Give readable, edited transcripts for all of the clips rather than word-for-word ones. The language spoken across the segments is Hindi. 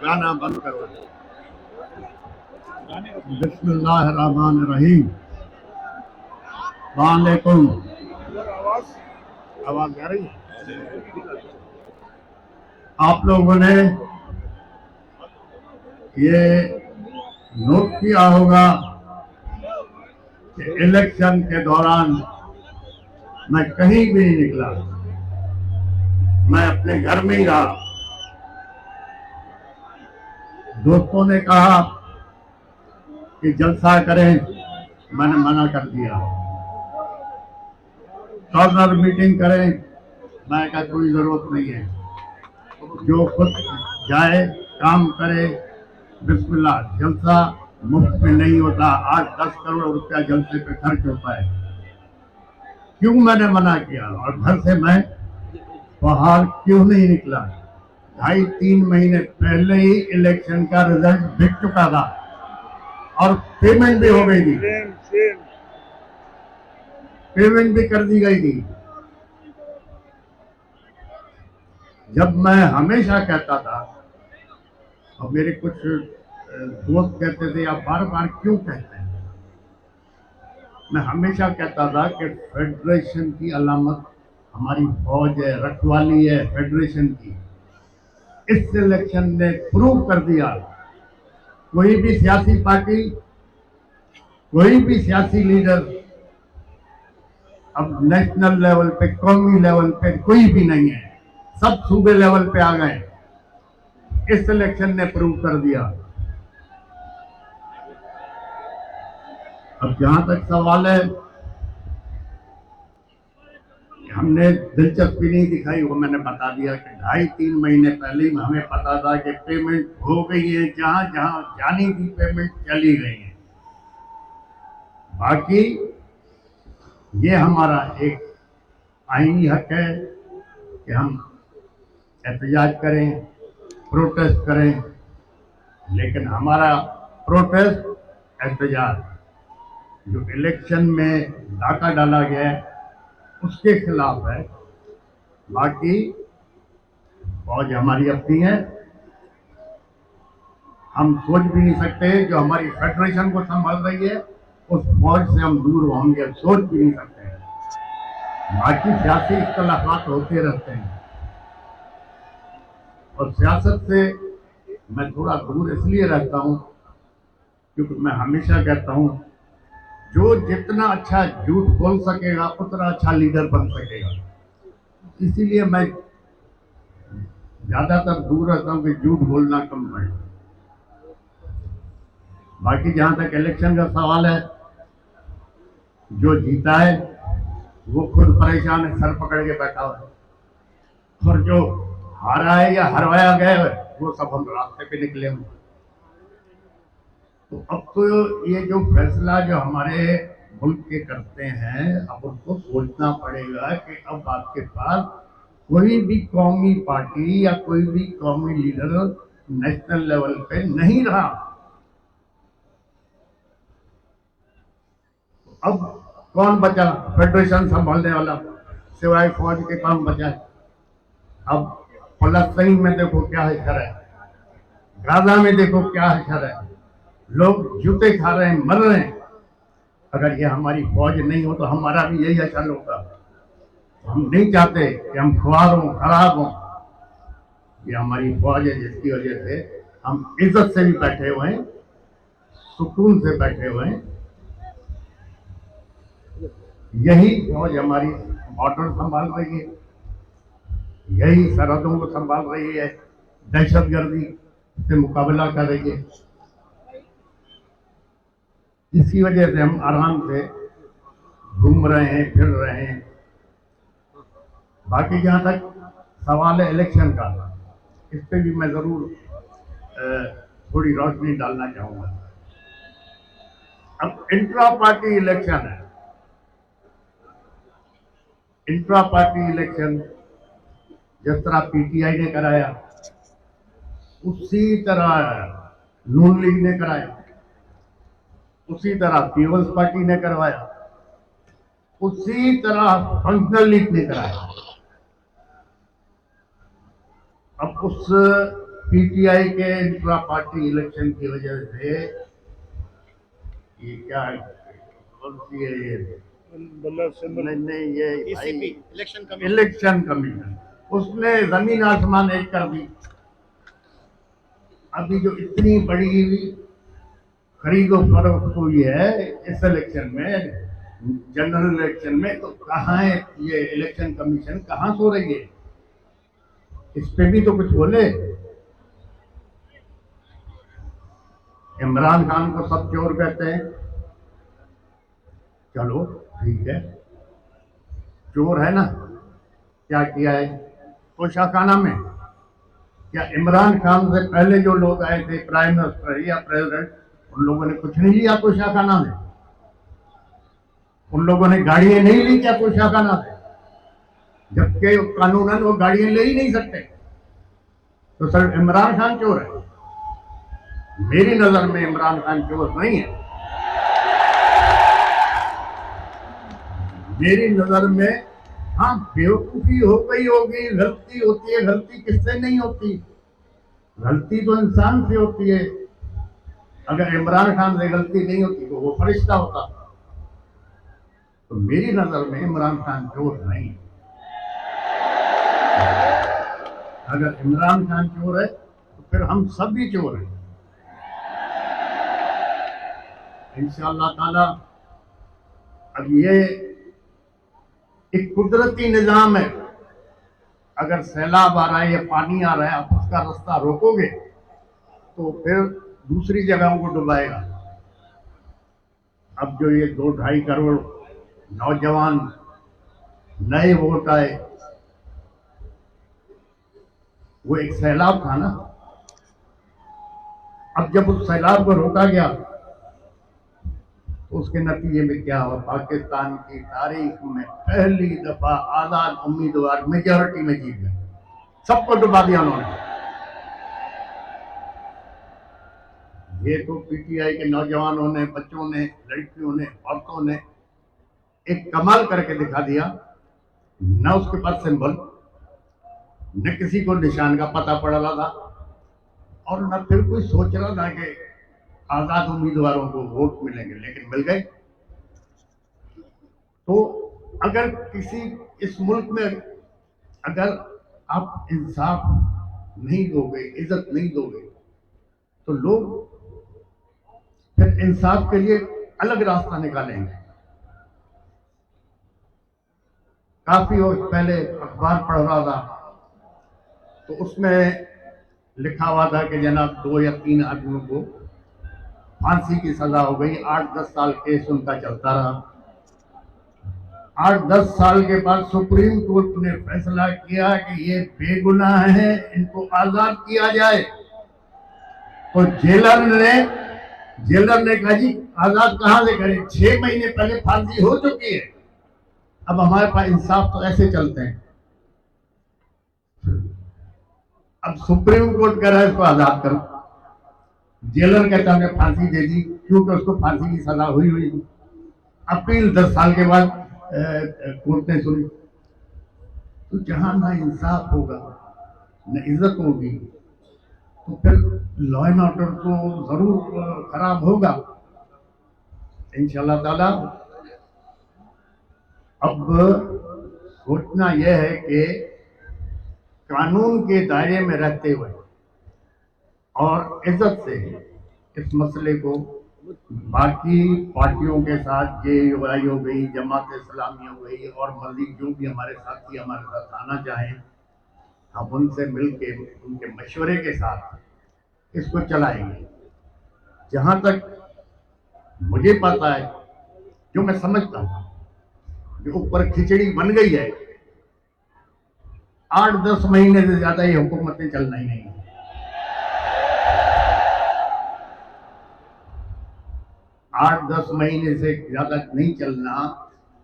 गाना बंद करो। बिस्मिल्लाहिर्रहमानिर्रहीम। वालेकुम। आवाज आ रही है? आप लोगों ने ये नोट किया होगा कि इलेक्शन के दौरान मैं कहीं भी नहीं निकला, मैं अपने घर में ही रहा। दोस्तों ने कहा कि जलसा करें, मैंने मना कर दिया। कॉर्नर मीटिंग करें, मैं कहा कोई जरूरत नहीं है, जो खुद जाए काम करे। बिस्मिल्लाह। जलसा मुफ्त में नहीं होता। आज 10 करोड़ रुपया जलसे पे खर्च होता है। क्यों मैंने मना किया और घर से मैं बाहर क्यों नहीं निकला? 2.5-3 महीने पहले ही इलेक्शन का रिजल्ट दिख चुका था और पेमेंट भी हो गई थी। पेमेंट भी कर दी गई थी। जब मैं हमेशा कहता था, और मेरे कुछ दोस्त कहते थे आप बार बार क्यों कहते हैं, मैं हमेशा कहता था कि फेडरेशन की अलामत हमारी फौज है, रखवाली है फेडरेशन की। इस इलेक्शन ने प्रूव कर दिया, कोई भी सियासी पार्टी, कोई भी सियासी लीडर अब नेशनल लेवल पे, कौमी लेवल पे कोई भी नहीं है, सब सूबे लेवल पे आ गए। इस इलेक्शन ने प्रूव कर दिया। अब जहां तक सवाल है, हमने दिलचस्पी नहीं दिखाई, वो मैंने बता दिया कि 2.5-3 महीने पहले ही हमें पता था कि पेमेंट हो गई है, जहां जहां जानी थी पेमेंट चली गई है। बाकी ये हमारा एक आईनी हक है कि हम एहतजाज करें, प्रोटेस्ट करें, लेकिन हमारा प्रोटेस्ट, एहतजाज जो इलेक्शन में डाका डाला गया है उसके खिलाफ है। बाकी फौज हमारी अपनी है, हम सोच भी नहीं सकते जो हमारी फेडरेशन को संभाल रही है उस फौज से हम दूर होंगे, सोच भी नहीं सकते। बाकी सियासी इख्तलाफात होते रहते हैं और सियासत से मैं थोड़ा दूर इसलिए रहता हूं क्योंकि मैं हमेशा कहता हूं जो जितना अच्छा झूठ बोल सकेगा उतना अच्छा लीडर बन सकेगा। इसीलिए मैं ज्यादातर दूर रहता हूं कि झूठ बोलना कम पड़े। बाकी जहां तक इलेक्शन का सवाल है, जो जीता है वो खुद परेशान है, सर पकड़ के बैठा हुआ है, और जो हारा है या हरवाया गया है वो सब हम रास्ते पे निकले हुए। तो अब तो ये जो फैसला जो हमारे मुल्क के करते हैं, अब उनको सोचना पड़ेगा कि अब आपके पास कोई भी कौमी पार्टी या कोई भी कौमी लीडर नेशनल लेवल पे नहीं रहा। अब कौन बचा फेडरेशन संभालने वाला, सिवाय फौज के काम बचा है। अब फलस्तीन में देखो क्या हशर है, गाजा में देखो क्या हशर है, लोग जूते खा रहे हैं, मर रहे हैं। अगर ये हमारी फौज नहीं हो तो हमारा भी यही हशर होगा। हम नहीं चाहते कि हम खुआर हों, खराब हों। ये हमारी फौज है जिसकी वजह से हम इज्जत से भी बैठे हुए हैं, सुकून से बैठे हुए हैं। यही फौज हमारी बॉर्डर संभाल रही है, यही सरहदों को संभाल रही है, दहशतगर्दी से मुकाबला कर रही है। इसी वजह से हम आराम से घूम रहे हैं, फिर रहे हैं। बाकी जहाँ तक सवाल है इलेक्शन का, इस पे भी मैं जरूर थोड़ी रोशनी डालना चाहूंगा। अब इंट्रा पार्टी इलेक्शन है। इंट्रा पार्टी इलेक्शन जिस तरह पीटीआई ने कराया, उसी तरह नून लीग ने कराया, उसी तरह पीपल्स पार्टी ने करवाया, उसी तरह फंक्शनल लीग ने कराया। अब उस पीटीआई के इंट्रा पार्टी इलेक्शन की वजह से ये क्या है, कौन सी है ये, नहीं ये इलेक्शन कमीशन, उसने जमीन आसमान एक कर दी। अभी जो इतनी बड़ी खरीदो फरोख्त हुई है इस इलेक्शन में, जनरल इलेक्शन में, तो कहाँ है ये इलेक्शन कमीशन, कहाँ सो रही है? इस पे भी तो कुछ बोले। इमरान खान को सब चोर कहते हैं, चलो ठीक है, चोर है ना। क्या किया है तोशाखाना में? क्या इमरान खान से पहले जो लोग आए थे, प्राइम मिनिस्टर या प्रेसिडेंट, उन लोगों ने कुछ नहीं लिया तोशाखाना में? उन लोगों ने गाड़ियां नहीं ली क्या तोशाखाना से? जबकि कानूनन वो गाड़ियां ले ही नहीं सकते। तो सर इमरान खान चोर है? मेरी नजर में इमरान खान चोर नहीं है। मेरी नजर में हाँ, बेवकूफी हो गई होगी, गलती होती है। गलती किससे नहीं होती? गलती तो इंसान से होती है। अगर इमरान खान से गलती नहीं होती तो वो फरिश्ता होता। तो मेरी नजर में इमरान खान चोर नहीं है। अगर इमरान खान चोर है तो फिर हम सब भी चोर हैं। इंशाअल्लाह ताला अब ये एक कुदरती निजाम है। अगर सैलाब आ रहा है या पानी आ रहा है, आप उसका रास्ता रोकोगे तो फिर दूसरी जगहों को डुबाएगा। अब जो ये 2-2.5 करोड़ नौजवान नए वोट आए, वो एक सैलाब था ना। अब जब उस सैलाब को रोका गया तो उसके नतीजे में क्या हुआ? पाकिस्तान की तारीख में पहली दफा आजाद उम्मीदवार मेजोरिटी में जीत गए। सबको डुबा दिया उन्होंने। ये तो पीटीआई के नौजवानों ने, बच्चों ने, लड़कियों ने, औरतों ने एक कमाल करके दिखा दिया। न उसके पास सिंबल, न किसी को निशान का पता पड़ रहा था, और न फिर कोई सोच रहा था कि आजाद उम्मीदवारों को वोट मिलेंगे, लेकिन मिल गए। तो अगर किसी इस मुल्क में अगर आप इंसाफ नहीं दोगे, इज्जत नहीं दोगे, तो लोग फिर इंसाफ के लिए अलग रास्ता निकालेंगे। काफी वक्त पहले अखबार पढ़ रहा था तो उसमें लिखा हुआ था कि जनाब 2 या 3 आदमियों को फांसी की सजा हो गई। 8-10 साल केस उनका चलता रहा। 8-10 साल के बाद सुप्रीम कोर्ट ने फैसला किया कि ये बेगुनाह है, इनको आजाद किया जाए। तो जेलर ने कहा जी आजाद कहां से करें, 6 महीने पहले फांसी हो चुकी है। अब हमारे पास इंसाफ तो ऐसे चलते हैं। अब सुप्रीम कोर्ट कह रहा है इसको आजाद करो, जेलर कहता हमने फांसी दे दी क्योंकि उसको फांसी की सजा हुई हुई थी। अपील 10 साल के बाद कोर्ट ने सुनी। तो जहां ना इंसाफ होगा, न इज्जत होगी, तो फिर लॉ एंड ऑर्डर तो जरूर खराब होगा। इंशाल्लाह ताला अब सोचना यह है कि कानून के दायरे में रहते हुए और इज्जत से इस मसले को बाकी पार्टियों के साथ, जेयूआई हो गई, जमात इस्लामी हो गई, और मजीद जो भी हमारे साथी हमारे साथ आना चाहें, हम उनसे मिलके उनके मशवरे के साथ इसको चलाएंगे। जहां तक मुझे पता है, जो मैं समझता हूं, जो ऊपर खिचड़ी बन गई है, 8-10 महीने से ज्यादा ये हुकूमतें चलना ही नहीं है। 8-10 महीने से ज्यादा नहीं चलना।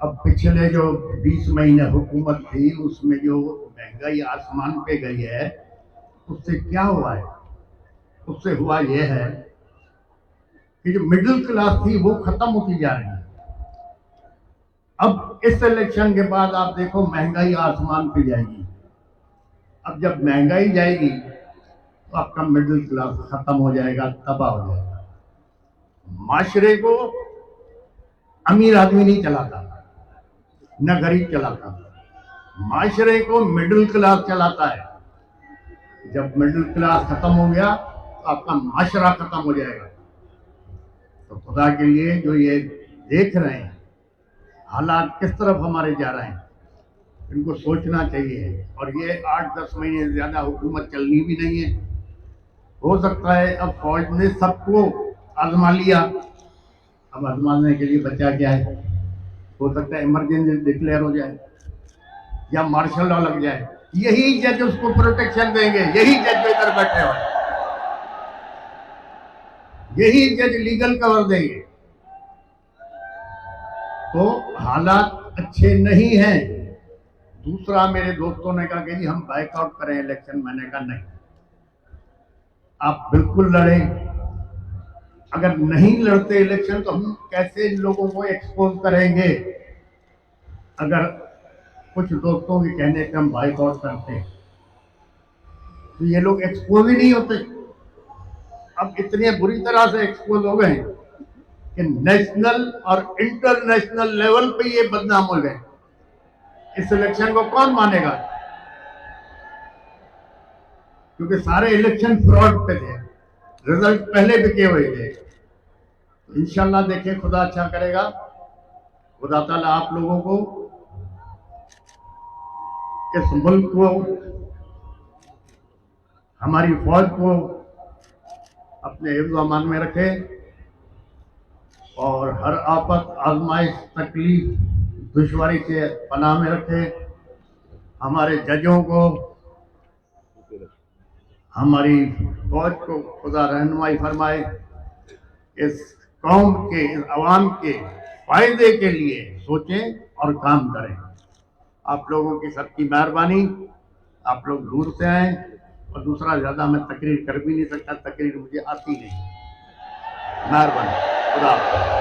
अब पिछले जो 20 महीने हुकूमत थी, उसमें जो महंगाई आसमान पे गई है, उससे क्या हुआ है? उससे हुआ यह है कि जो मिडिल क्लास थी वो खत्म होती जा रही है। अब इस इलेक्शन के बाद आप देखो महंगाई आसमान पे जाएगी। अब जब महंगाई जाएगी तो आपका मिडिल क्लास खत्म हो जाएगा, तबाह हो जाएगा। माशरे को अमीर आदमी नहीं चलाता, न गरीब चलाता, माशरे को मिडिल क्लास चलाता है। जब मिडिल क्लास खत्म हो गया तो आपका माशरा खत्म हो जाएगा। तो खुदा के लिए जो ये देख रहे हैं हालात किस तरफ हमारे जा रहे हैं, इनको सोचना चाहिए। और ये 8-10 महीने से ज्यादा हुकूमत चलनी भी नहीं है। हो सकता है अब फौज ने सबको आजमा लिया, अब आजमाने के लिए बचा क्या है? हो सकता है इमरजेंसी डिक्लेयर हो जाए या मार्शल लॉ लग जाए। यही जज उसको प्रोटेक्शन देंगे, यही जज जो इधर बैठे हुए, यही जज लीगल कवर देंगे। तो हालात अच्छे नहीं हैं। दूसरा, मेरे दोस्तों ने कहा कि जी हम बाइकआउट करें इलेक्शन। मैंने कहा नहीं, आप बिल्कुल लड़ें। अगर नहीं लड़ते इलेक्शन तो हम कैसे लोगों को एक्सपोज करेंगे? अगर कुछ दोस्तों के कहने पे हम बाइकआउट करते हैं तो ये लोग एक्सपोज ही नहीं होते। अब इतने बुरी तरह से एक्सपोज हो गए कि नेशनल और इंटरनेशनल लेवल पे ये बदनाम हो गए। इस इलेक्शन को कौन मानेगा? क्योंकि सारे इलेक्शन फ्रॉड पे थे, रिजल्ट पहले बिके हुए थे। तो इंशाल्लाह देखिए, खुदा अच्छा करेगा। खुदा ताला आप लोगों को, इस मुल्क को, हमारी फौज को अपने हिफ्ज़ अमान में रखे और हर आफत, आजमाइश, तकलीफ, दुश्वारी से पनाह में रखे। हमारे जजों को, हमारी फौज को खुदा रहनुमाई फरमाए। इस कौम के, इस अवाम के फायदे के लिए सोचें और काम करें। आप लोगों की सबकी मेहरबानी। आप लोग दूर से आए, और दूसरा ज्यादा मैं तकरीर कर भी नहीं सकता, तकरीर मुझे आती नहीं। मेहरबानी, खुदा हाफ़िज़।